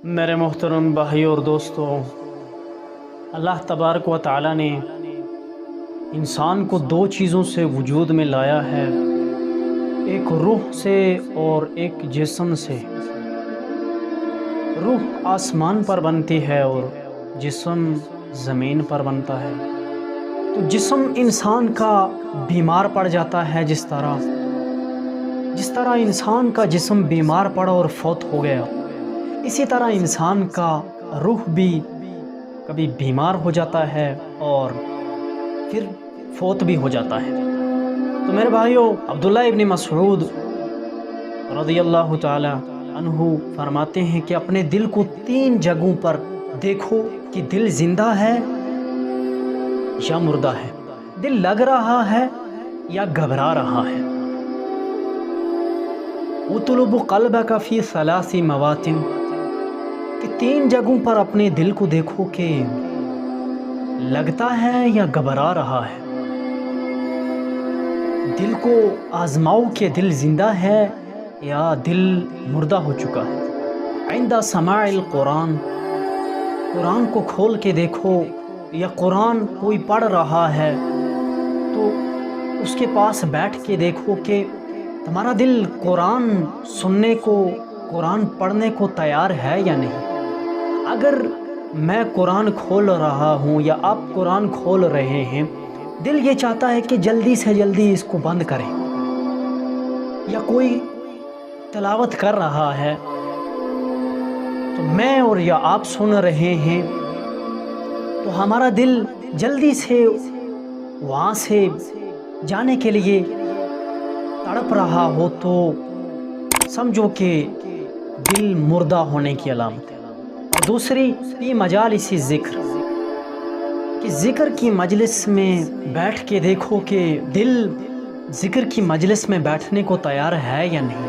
میرے محترم بھائی اور دوستوں، اللہ تبارک و تعالی نے انسان کو دو چیزوں سے وجود میں لایا ہے، ایک روح سے اور ایک جسم سے۔ روح آسمان پر بنتی ہے اور جسم زمین پر بنتا ہے۔ تو جسم انسان کا بیمار پڑ جاتا ہے، جس طرح انسان کا جسم بیمار پڑا اور فوت ہو گیا، اسی طرح انسان کا روح بھی کبھی بیمار ہو جاتا ہے اور پھر فوت بھی ہو جاتا ہے۔ تو میرے بھائیوں، عبداللہ ابن مسعود رضی اللہ تعالی عنہ فرماتے ہیں کہ اپنے دل کو 3 جگہوں پر دیکھو کہ دل زندہ ہے یا مردہ ہے، دل لگ رہا ہے یا گھبرا رہا ہے۔ اطلب قلبک فی 3 مواطن، کہ 3 جگہوں پر اپنے دل کو دیکھو کہ لگتا ہے یا گھبرا رہا ہے۔ دل کو آزماؤ کہ دل زندہ ہے یا دل مردہ ہو چکا ہے۔ عند سماع القرآن، قرآن کو کھول کے دیکھو، یا قرآن کوئی پڑھ رہا ہے تو اس کے پاس بیٹھ کے دیکھو کہ تمہارا دل قرآن سننے کو، قرآن پڑھنے کو تیار ہے یا نہیں۔ اگر میں قرآن کھول رہا ہوں یا آپ قرآن کھول رہے ہیں، دل یہ چاہتا ہے کہ جلدی سے جلدی اس کو بند کریں، یا کوئی تلاوت کر رہا ہے تو میں اور یا آپ سن رہے ہیں، تو ہمارا دل جلدی سے وہاں سے جانے کے لیے تڑپ رہا ہو تو سمجھو کہ دل مردہ ہونے کی علامت ہے۔ اور دوسری، فی مجالس ذکر، کہ ذکر کی مجلس میں بیٹھ کے دیکھو کہ دل ذکر کی مجلس میں بیٹھنے کو تیار ہے یا نہیں۔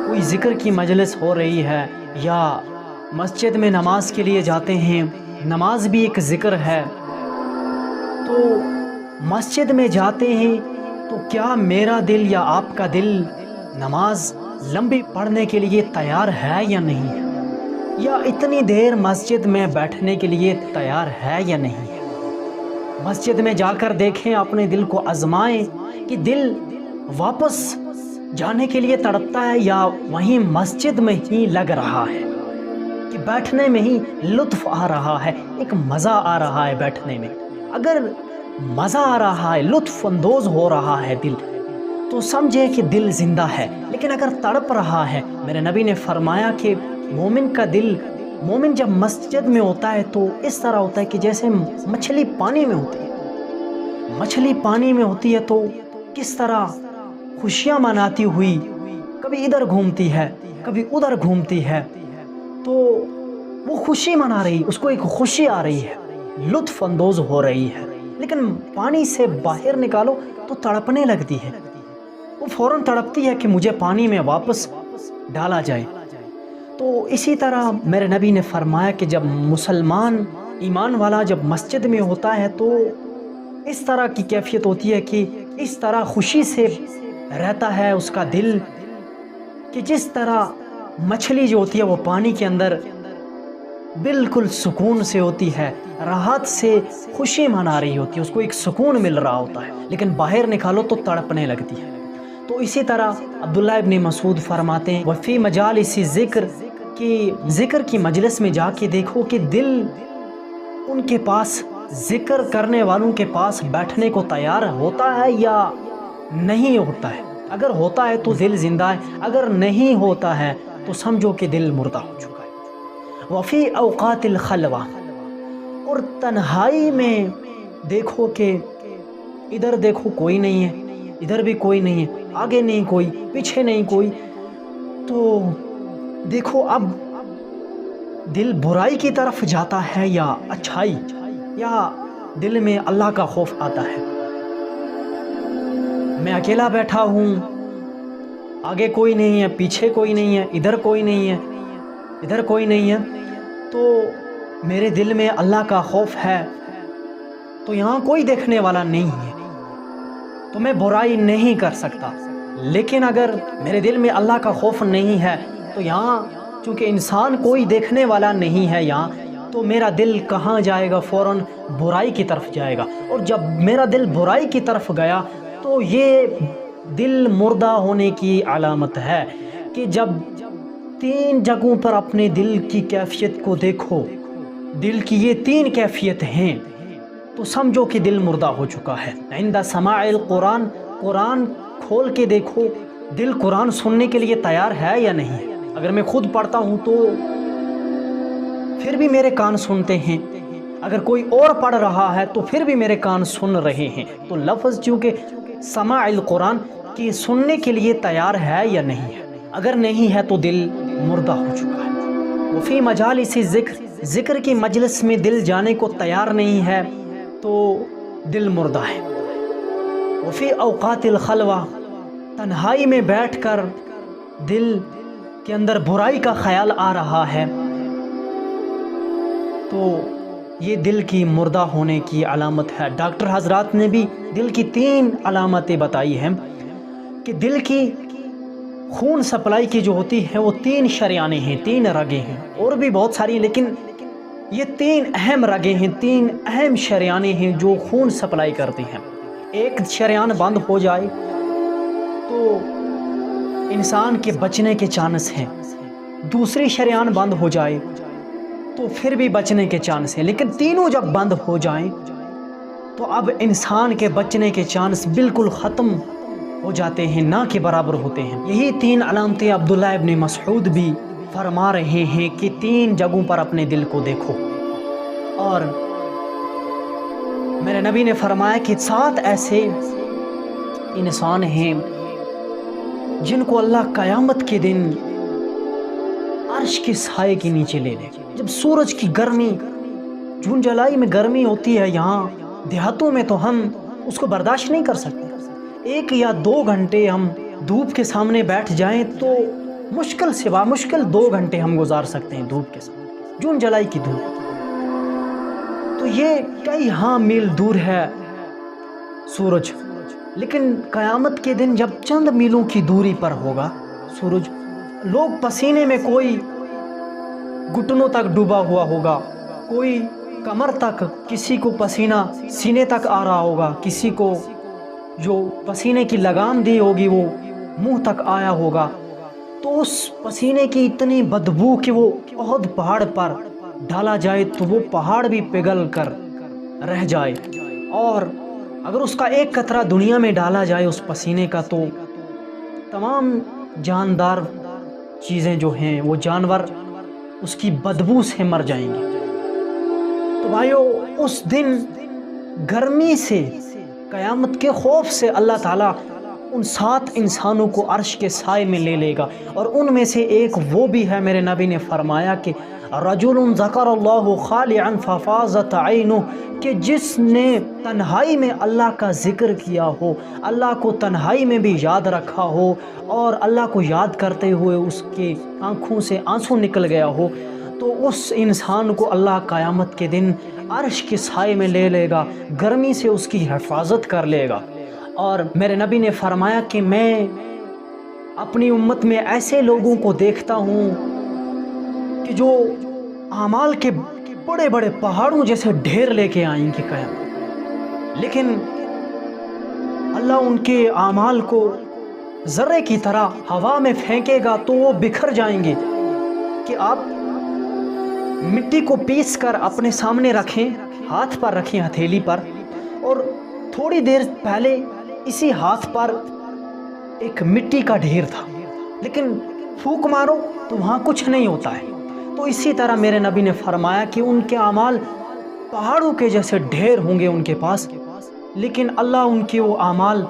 کوئی ذکر کی مجلس ہو رہی ہے، یا مسجد میں نماز کے لیے جاتے ہیں، نماز بھی ایک ذکر ہے، تو مسجد میں جاتے ہیں تو کیا میرا دل یا آپ کا دل نماز لمبی پڑھنے کے لیے تیار ہے یا نہیں ہے، یا اتنی دیر مسجد میں بیٹھنے کے لیے تیار ہے یا نہیں ہے۔ مسجد میں جا کر دیکھیں، اپنے دل کو آزمائیں کہ دل واپس جانے کے لیے تڑپتا ہے یا وہیں مسجد میں ہی لگ رہا ہے، کہ بیٹھنے میں ہی لطف آ رہا ہے، ایک مزہ آ رہا ہے بیٹھنے میں۔ اگر مزہ آ رہا ہے، لطف اندوز ہو رہا ہے دل، تو سمجھے کہ دل زندہ ہے۔ لیکن اگر تڑپ رہا ہے، میرے نبی نے فرمایا کہ مومن کا دل، مومن جب مسجد میں ہوتا ہے تو اس طرح ہوتا ہے کہ جیسے مچھلی پانی میں ہوتی ہے۔ مچھلی پانی میں ہوتی ہے تو کس طرح خوشیاں مناتی ہوئی کبھی ادھر گھومتی ہے، کبھی ادھر گھومتی ہے، تو وہ خوشی منا رہی، اس کو ایک خوشی آ رہی ہے، لطف اندوز ہو رہی ہے۔ لیکن پانی سے باہر نکالو تو تڑپنے لگتی ہے، وہ فوراً تڑپتی ہے کہ مجھے پانی میں واپس ڈالا جائے۔ تو اسی طرح میرے نبی نے فرمایا کہ جب مسلمان ایمان والا جب مسجد میں ہوتا ہے تو اس طرح کی کیفیت ہوتی ہے کہ اس طرح خوشی سے رہتا ہے اس کا دل، کہ جس طرح مچھلی جو ہوتی ہے وہ پانی کے اندر بالکل سکون سے ہوتی ہے، راحت سے خوشی منا رہی ہوتی ہے، اس کو ایک سکون مل رہا ہوتا ہے، لیکن باہر نکالو تو تڑپنے لگتی ہے۔ تو اسی طرح عبداللہ ابن مسعود فرماتے ہیں وفی مجالس ذکر، کہ ذکر کی مجلس میں جا کے دیکھو کہ دل ان کے پاس، ذکر کرنے والوں کے پاس بیٹھنے کو تیار ہوتا ہے یا نہیں ہوتا ہے۔ اگر ہوتا ہے تو دل زندہ ہے، اگر نہیں ہوتا ہے تو سمجھو کہ دل مردہ ہو چکا ہے۔ وفی اوقات الخلوہ، اور تنہائی میں دیکھو کہ ادھر دیکھو کوئی نہیں ہے، ادھر بھی کوئی نہیں ہے، آگے نہیں کوئی، پیچھے نہیں کوئی، تو دیکھو اب دل برائی کی طرف جاتا ہے یا اچھائی، یا دل میں اللہ کا خوف آتا ہے۔ میں اکیلا بیٹھا ہوں، آگے کوئی نہیں ہے، پیچھے کوئی نہیں ہے، ادھر کوئی نہیں ہے، ادھر کوئی نہیں ہے، تو میرے دل میں اللہ کا خوف ہے، تو یہاں کوئی دیکھنے والا نہیں ہے تو میں برائی نہیں کر سکتا۔ لیکن اگر میرے دل میں اللہ کا خوف نہیں ہے تو یہاں چونکہ انسان کوئی دیکھنے والا نہیں ہے یہاں، تو میرا دل کہاں جائے گا؟ فوراً برائی کی طرف جائے گا، اور جب میرا دل برائی کی طرف گیا تو یہ دل مردہ ہونے کی علامت ہے کہ جب 3 جگہوں پر اپنے دل کی کیفیت کو دیکھو، دل کی یہ 3 کیفیت ہیں، تو سمجھو کہ دل مردہ ہو چکا ہے۔ عند سماع القرآن، قرآن کھول کے دیکھو، دل قرآن سننے کے لیے تیار ہے یا نہیں؟ اگر میں خود پڑھتا ہوں تو پھر بھی میرے کان سنتے ہیں، اگر کوئی اور پڑھ رہا ہے تو پھر بھی میرے کان سن رہے ہیں۔ تو لفظ چونکہ سماع القرآن کی سننے کے لیے تیار ہے یا نہیں ہے؟ اگر نہیں ہے تو دل مردہ ہو چکا ہے۔ وفی مجالس ذکر، ذکر کی مجلس میں دل جانے کو تیار نہیں ہے تو دل مردہ ہے۔ وفی اوقات الخلوہ، تنہائی میں بیٹھ کر دل کے اندر برائی کا خیال آ رہا ہے تو یہ دل کی مردہ ہونے کی علامت ہے۔ ڈاکٹر حضرات نے بھی دل کی 3 علامتیں بتائی ہیں کہ دل کی خون سپلائی کی جو ہوتی ہے وہ 3 شریانیں ہیں، 3 رگیں ہیں، اور بھی بہت ساری، لیکن یہ 3 اہم رگیں ہیں، 3 اہم شریانیں ہیں جو خون سپلائی کرتی ہیں۔ ایک شریان بند ہو جائے تو انسان کے بچنے کے چانس ہیں، دوسری شریان بند ہو جائے تو پھر بھی بچنے کے چانس ہیں، لیکن تینوں جب بند ہو جائیں تو اب انسان کے بچنے کے چانس بالکل ختم ہو جاتے ہیں، نہ کے برابر ہوتے ہیں۔ یہی 3 علامتیں عبداللہ ابن مسعود بھی فرما رہے ہیں کہ 3 جگہوں پر اپنے دل کو دیکھو، اور میرے نبی نے فرمایا کہ 7 ایسے انسان ہیں جن کو اللہ قیامت کے دن عرش کے سائے کے نیچے لے لے۔ جب سورج کی گرمی، جون جولائی میں گرمی ہوتی ہے، یہاں دیہاتوں میں تو ہم اس کو برداشت نہیں کر سکتے، 1 یا 2 گھنٹے ہم دھوپ کے سامنے بیٹھ جائیں تو مشکل سے مشکل 2 گھنٹے ہم گزار سکتے ہیں دھوپ کے سامنے، جون جولائی کی دھوپ۔ تو یہ کئی میل دور ہے سورج، لیکن قیامت کے دن جب چند میلوں کی دوری پر ہوگا سورج، لوگ پسینے میں، کوئی گھٹنوں تک ڈوبا ہوا ہوگا، کوئی کمر تک، کسی کو پسینہ سینے تک آ رہا ہوگا، کسی کو جو پسینے کی لگام دی ہوگی وہ منہ تک آیا ہوگا، تو اس پسینے کی اتنی بدبو کہ وہ احد پہاڑ پر ڈالا جائے تو وہ پہاڑ بھی پگھل کر رہ جائے، اور اگر اس کا ایک قطرہ دنیا میں ڈالا جائے اس پسینے کا تو تمام جاندار چیزیں جو ہیں، وہ جانور اس کی بدبو سے مر جائیں گے۔ تو بھائیو، اس دن گرمی سے، قیامت کے خوف سے اللہ تعالیٰ ان 7 انسانوں کو عرش کے سائے میں لے لے گا، اور ان میں سے ایک وہ بھی ہے، میرے نبی نے فرمایا کہ رجل ذکر اللہ خالعا ففاضت عینہ، کہ جس نے تنہائی میں اللہ کا ذکر کیا ہو، اللہ کو تنہائی میں بھی یاد رکھا ہو، اور اللہ کو یاد کرتے ہوئے اس کے آنکھوں سے آنسو نکل گیا ہو، تو اس انسان کو اللہ قیامت کے دن عرش کے سائے میں لے لے گا، گرمی سے اس کی حفاظت کر لے گا۔ اور میرے نبی نے فرمایا کہ میں اپنی امت میں ایسے لوگوں کو دیکھتا ہوں کہ جو اعمال کے بڑے بڑے پہاڑوں جیسے ڈھیر لے کے آئیں گے قیامت، لیکن اللہ ان کے اعمال کو ذرے کی طرح ہوا میں پھینکے گا تو وہ بکھر جائیں گے، کہ آپ مٹی کو پیس کر اپنے سامنے رکھیں، ہاتھ پر رکھیں، ہتھیلی پر، اور تھوڑی دیر پہلے اسی ہاتھ پر ایک مٹی کا ڈھیر تھا، لیکن پھونک مارو تو وہاں کچھ نہیں ہوتا ہے۔ تو اسی طرح میرے نبی نے فرمایا کہ ان کے اعمال پہاڑوں کے جیسے ڈھیر ہوں گے ان کے پاس، لیکن اللہ ان کے وہ اعمال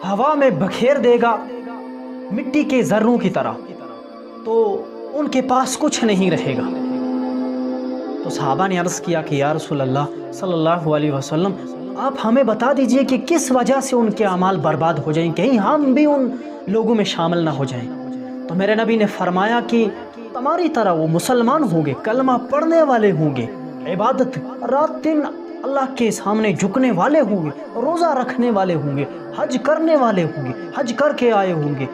ہوا میں بکھیر دے گا مٹی کے ذروں کی طرح، تو ان کے پاس کچھ نہیں رہے گا۔ تو صحابہ نے عرض کیا کہ یا رسول اللہ صلی اللہ علیہ وسلم، آپ ہمیں بتا دیجئے کہ کس وجہ سے ان کے اعمال برباد ہو جائیں، کہیں ہم بھی ان لوگوں میں شامل نہ ہو جائیں۔ تو میرے نبی نے فرمایا کہ تمہاری طرح وہ مسلمان ہوں گے، کلمہ پڑھنے والے ہوں گے، عبادت رات دن اللہ کے سامنے جھکنے والے ہوں گے، روزہ رکھنے والے ہوں گے، حج کرنے والے ہوں گے، حج کر کے آئے ہوں گے،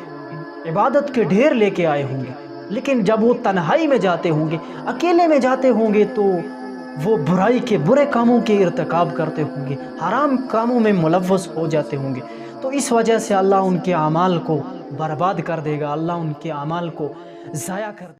عبادت کے ڈھیر لے کے آئے ہوں گے، لیکن جب وہ تنہائی میں جاتے ہوں گے، اکیلے میں جاتے ہوں گے، تو وہ برائی کے برے کاموں کے ارتکاب کرتے ہوں گے، حرام کاموں میں ملوث ہو جاتے ہوں گے، تو اس وجہ سے اللہ ان کے اعمال کو برباد کر دے گا، اللہ ان کے اعمال کو ضائع کر دے گا۔